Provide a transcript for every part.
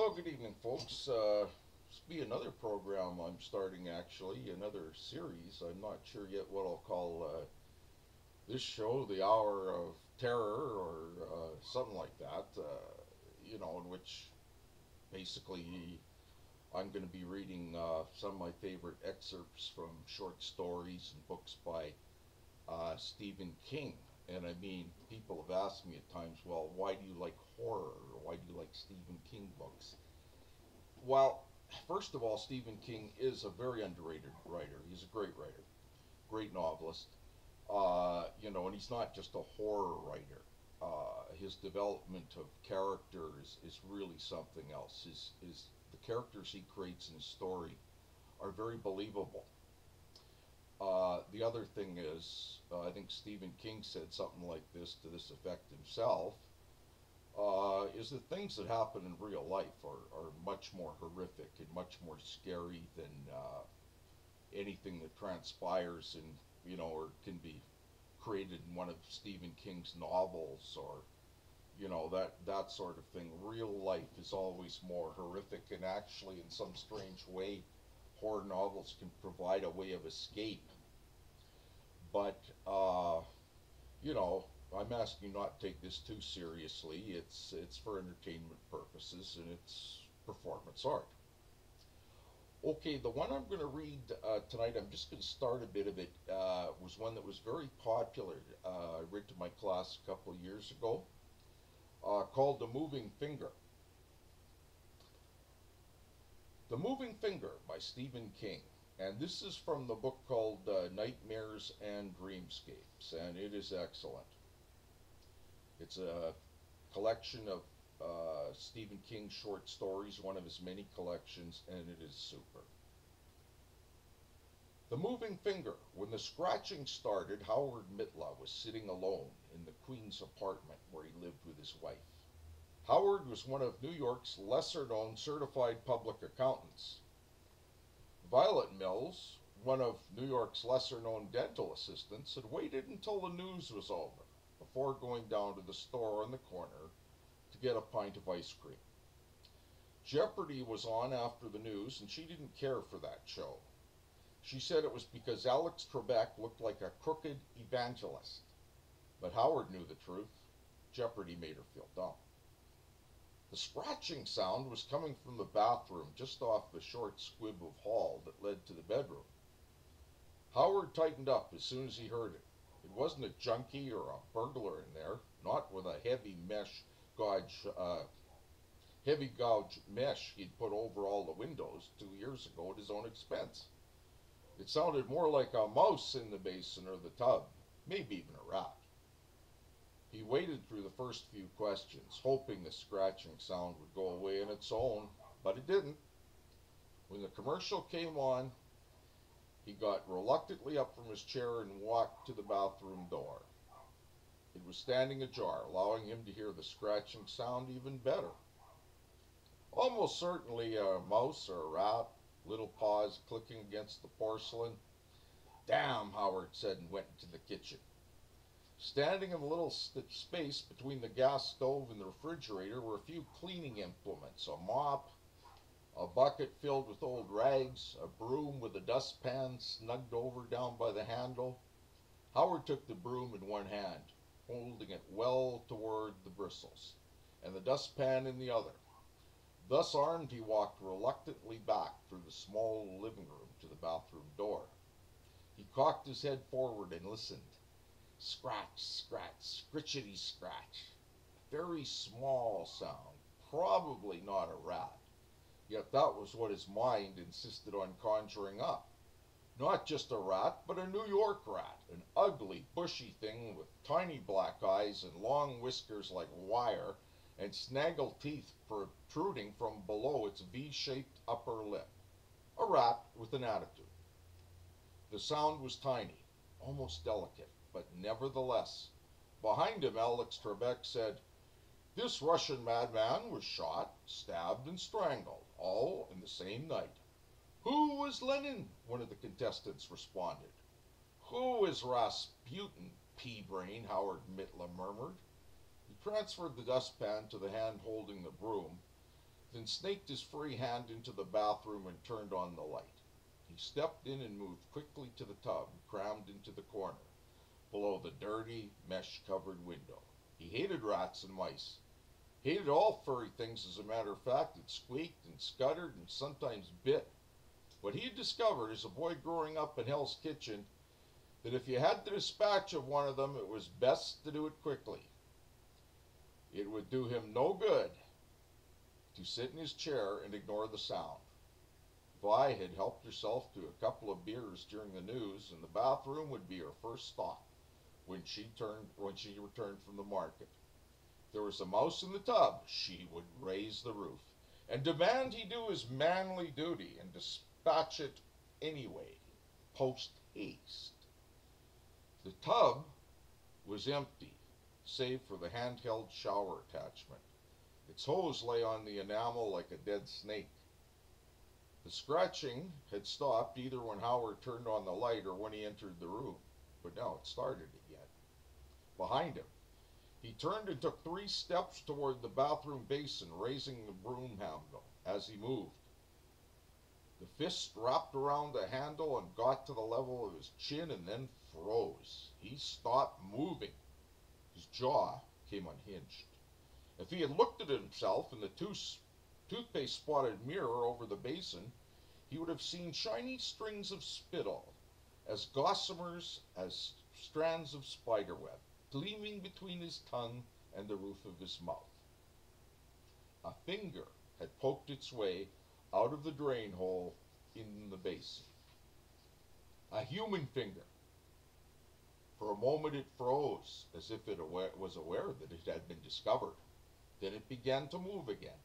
Well, good evening, folks. This will be another program I'm starting, actually, another series. I'm not sure yet what I'll call this show, The Hour of Terror, or something like that, in which basically I'm going to be reading some of my favorite excerpts from short stories and books by Stephen King. And I mean, people have asked me at times, well, why do you like horror? Or why do you like Stephen King books? Well, first of all, Stephen King is a very underrated writer. He's a great writer, great novelist. And he's not just a horror writer. His development of characters is really something else. The characters he creates in his story are very believable. The other thing is, I think Stephen King said something like this to this effect himself, is that things that happen in real life are much more horrific and much more scary than anything that transpires or can be created in one of Stephen King's novels or, that sort of thing. Real life is always more horrific, and actually, in some strange way, horror novels can provide a way of escape. But, I'm asking you not to take this too seriously. It's for entertainment purposes, and it's performance art. Okay, the one I'm going to read tonight, I'm just going to start a bit of it, was one that was very popular. I read to my class a couple of years ago, called The Moving Finger. The Moving Finger by Stephen King. And this is from the book called Nightmares and Dreamscapes, and it is excellent. It's a collection of Stephen King short stories, one of his many collections, and it is super. The Moving Finger. When the scratching started, Howard Mitla was sitting alone in the Queen's apartment where he lived with his wife. Howard was one of New York's lesser-known certified public accountants. Violet Mills, one of New York's lesser-known dental assistants, had waited until the news was over before going down to the store on the corner to get a pint of ice cream. Jeopardy was on after the news, and she didn't care for that show. She said it was because Alex Trebek looked like a crooked evangelist. But Howard knew the truth. Jeopardy made her feel dumb. The scratching sound was coming from the bathroom just off the short squib of hall that led to the bedroom. Howard tightened up as soon as he heard it. It wasn't a junkie or a burglar in there, not with a heavy gauge mesh he'd put over all the windows 2 years ago at his own expense. It sounded more like a mouse in the basin or the tub, maybe even a rat. He waited through the first few questions, hoping the scratching sound would go away on its own, but it didn't. When the commercial came on, he got reluctantly up from his chair and walked to the bathroom door. It was standing ajar, allowing him to hear the scratching sound even better. Almost certainly a mouse or a rat, little paws clicking against the porcelain. Damn, Howard said, and went into the kitchen. Standing in the little space between the gas stove and the refrigerator were a few cleaning implements, a mop, a bucket filled with old rags, a broom with a dustpan snugged over down by the handle. Howard took the broom in one hand, holding it well toward the bristles, and the dustpan in the other. Thus armed, he walked reluctantly back through the small living room to the bathroom door. He cocked his head forward and listened. Scratch, scratch, scritchety scratch. Very small sound, probably not a rat. Yet that was what his mind insisted on conjuring up. Not just a rat, but a New York rat, an ugly, bushy thing with tiny black eyes and long whiskers like wire, and snaggle teeth protruding from below its V-shaped upper lip. A rat with an attitude. The sound was tiny, almost delicate, but nevertheless. Behind him, Alex Trebek said, "This Russian madman was shot, stabbed, and strangled, all in the same night." "Who was Lenin?" one of the contestants responded. "Who is Rasputin, pea-brain?" Howard Mitla murmured. He transferred the dustpan to the hand holding the broom. then snaked his free hand into the bathroom and turned on the light. He stepped in and moved quickly to the tub, crammed into the corner, below the dirty, mesh-covered window. He hated rats and mice. Hated all furry things, as a matter of fact, that squeaked and scuttered and sometimes bit. What he had discovered as a boy growing up in Hell's Kitchen, that if you had the dispatch of one of them, it was best to do it quickly. It would do him no good to sit in his chair and ignore the sound. Vi had helped herself to a couple of beers during the news, and the bathroom would be her first stop when she returned from the market. If there was a mouse in the tub, she would raise the roof and demand he do his manly duty and dispatch it anyway, post haste. The tub was empty, save for the handheld shower attachment. Its hose lay on the enamel like a dead snake. The scratching had stopped either when Howard turned on the light or when he entered the room, but now it started again. Behind him, he turned and took 3 steps toward the bathroom basin, raising the broom handle as he moved. The fist wrapped around the handle and got to the level of his chin and then froze. He stopped moving. His jaw came unhinged. If he had looked at himself in the toothpaste-spotted mirror over the basin, he would have seen shiny strings of spittle, as gossamers as strands of spiderweb, gleaming between his tongue and the roof of his mouth. A finger had poked its way out of the drain hole in the basin. A human finger. For a moment it froze, as if it was aware that it had been discovered. Then it began to move again,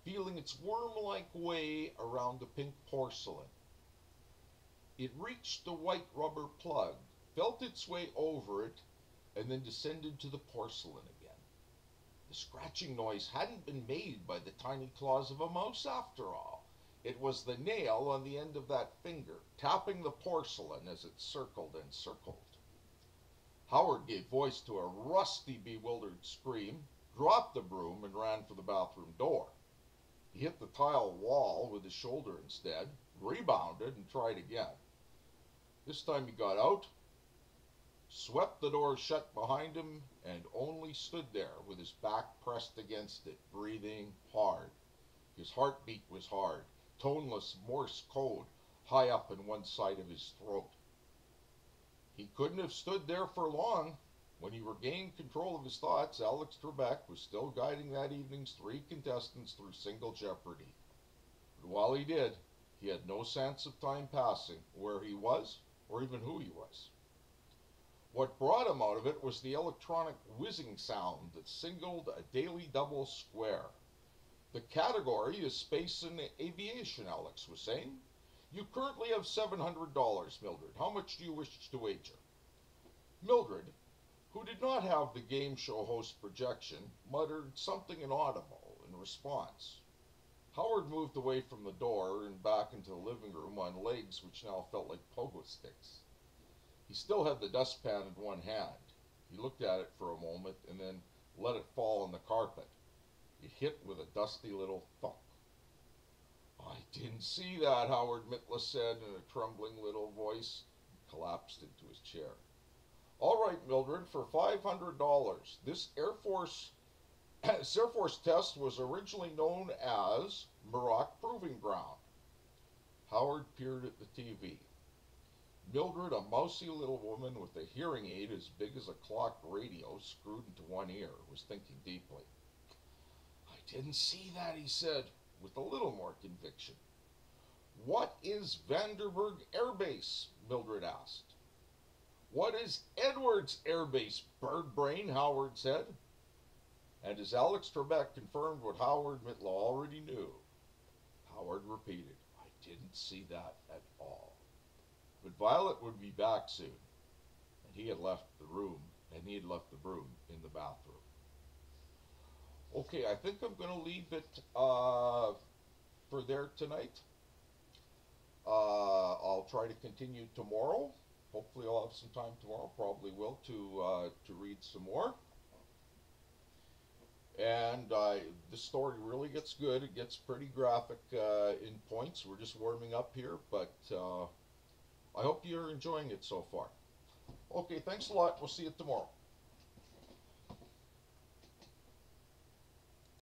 feeling its worm-like way around the pink porcelain. It reached the white rubber plug, felt its way over it, and then descended to the porcelain again. The scratching noise hadn't been made by the tiny claws of a mouse after all. It was the nail on the end of that finger, tapping the porcelain as it circled and circled. Howard gave voice to a rusty, bewildered scream, dropped the broom, and ran for the bathroom door. He hit the tile wall with his shoulder instead, rebounded, and tried again. This time he got out, swept the door shut behind him, and only stood there with his back pressed against it, breathing hard. His heartbeat was hard, toneless Morse code high up in one side of his throat. He couldn't have stood there for long. When he regained control of his thoughts, Alex Trebek was still guiding that evening's 3 contestants through single jeopardy. But while he did, he had no sense of time passing, where he was, or even who he was. What brought him out of it was the electronic whizzing sound that signaled a daily double square. The category is space and aviation, Alex was saying. You currently have $700, Mildred. How much do you wish to wager? Mildred, who did not have the game show host projection, muttered something inaudible in response. Howard moved away from the door and back into the living room on legs which now felt like pogo sticks. He still had the dustpan in one hand. He looked at it for a moment and then let it fall on the carpet. It hit with a dusty little thump. I didn't see that, Howard Mitla said in a trembling little voice, and collapsed into his chair. All right, Mildred, for $500. This Air Force test was originally known as Muroc Proving Ground. Howard peered at the TV. Mildred, a mousy little woman with a hearing aid as big as a clock radio screwed into one ear, was thinking deeply. I didn't see that, he said, with a little more conviction. What is Vandenberg Air Base? Mildred asked. What is Edwards Air Base, bird brain? Howard said. And as Alex Trebek confirmed what Howard Mitla already knew, Howard repeated, I didn't see that at all. But Violet would be back soon, and he had left the broom in the bathroom. Okay, I think I'm going to leave it for there tonight. I'll try to continue tomorrow. Hopefully I'll have some time tomorrow, probably will, to read some more. And the story really gets good. It gets pretty graphic in points. We're just warming up here, but I hope you're enjoying it so far. Okay, thanks a lot. We'll see you tomorrow.